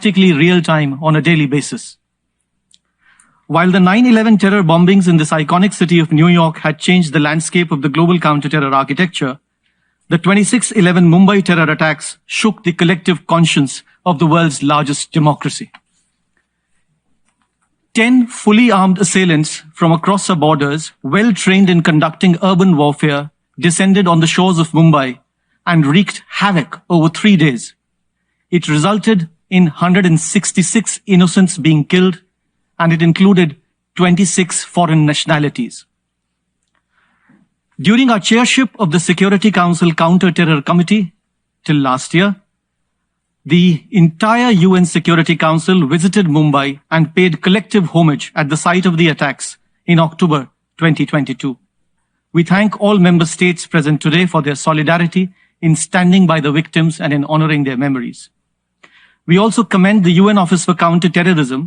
practically real time on a daily basis. While the 9/11 terror bombings in this iconic city of New York had changed the landscape of the global counter-terror architecture, the 26/11 Mumbai terror attacks shook the collective conscience of the world's largest democracy. 10 fully armed assailants from across our borders, well trained in conducting urban warfare, descended on the shores of Mumbai and wreaked havoc over 3 days. It resulted in 166 innocents being killed, and it included 26 foreign nationalities. During our chairship of the Security Council Counter-Terror Committee till last year, the entire UN Security Council visited Mumbai and paid collective homage at the site of the attacks in October 2022. We thank all member states present today for their solidarity in standing by the victims and in honoring their memories. We also commend the UN Office for Counter-Terrorism,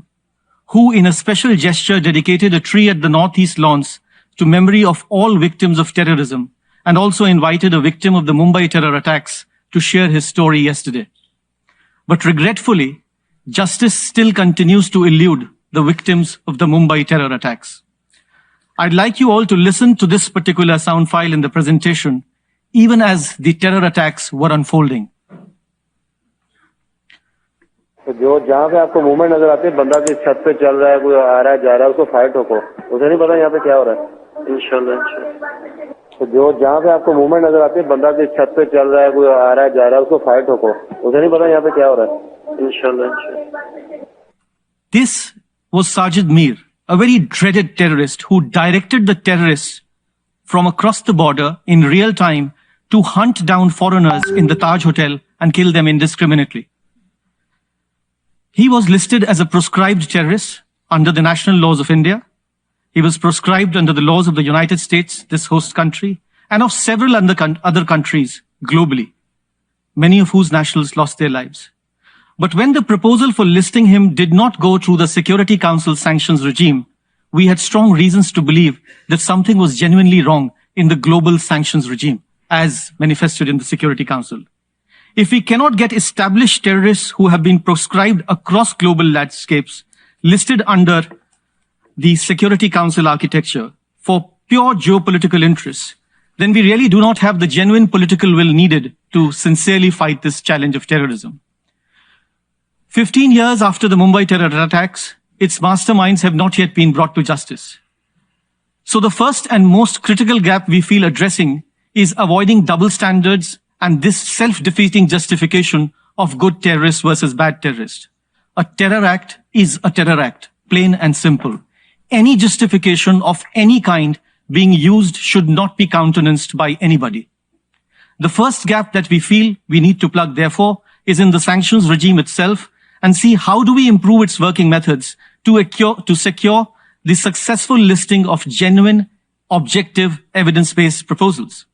who in a special gesture dedicated a tree at the Northeast Lawns to memory of all victims of terrorism, and also invited a victim of the Mumbai terror attacks to share his story yesterday. But regretfully, justice still continues to elude the victims of the Mumbai terror attacks. I'd like you all to listen to this particular sound file in the presentation, even as the terror attacks were unfolding. जो जहाँ पे आपको movement नजर आती है, बंदा किस छत पे चल रहा है, कोई आ रहा है जा रहा है, उसको फाइट ठोको, उसे नहीं पता यहाँ पे क्या हो रहा है। इंशाल्लाह। तो जो जहाँ पे आपको मूवमेंट नजर आती है, बंदा किस छत पे चल रहा है, कोई आ रहा है जा रहा है, उसको फाइट ठोको, उसे नहीं पता यहाँ पे क्या हो रहा है। इंशाल्लाह। This was Sajid Mir, a very dreaded terrorist who directed the terrorists from across the border in real time to hunt down foreigners in the Taj Hotel and kill them indiscriminately. He was listed as a proscribed terrorist under the national laws of India. He was proscribed under the laws of the United States, this host country, and of several other countries globally, many of whose nationals lost their lives. But when the proposal for listing him did not go through the Security Council sanctions regime, we had strong reasons to believe that something was genuinely wrong in the global sanctions regime, as manifested in the Security Council. If we cannot get established terrorists who have been proscribed across global landscapes listed under the Security Council architecture for pure geopolitical interests, then we really do not have the genuine political will needed to sincerely fight this challenge of terrorism. 15 years after the Mumbai terror attacks, its masterminds have not yet been brought to justice. So the first and most critical gap we feel addressing is avoiding double standards and this self-defeating justification of good terrorists versus bad terrorists. A terror act is a terror act, plain and simple. Any justification of any kind being used should not be countenanced by anybody. The first gap that we feel we need to plug, therefore, is in the sanctions regime itself and see how do we improve its working methods to secure the successful listing of genuine, objective, evidence-based proposals.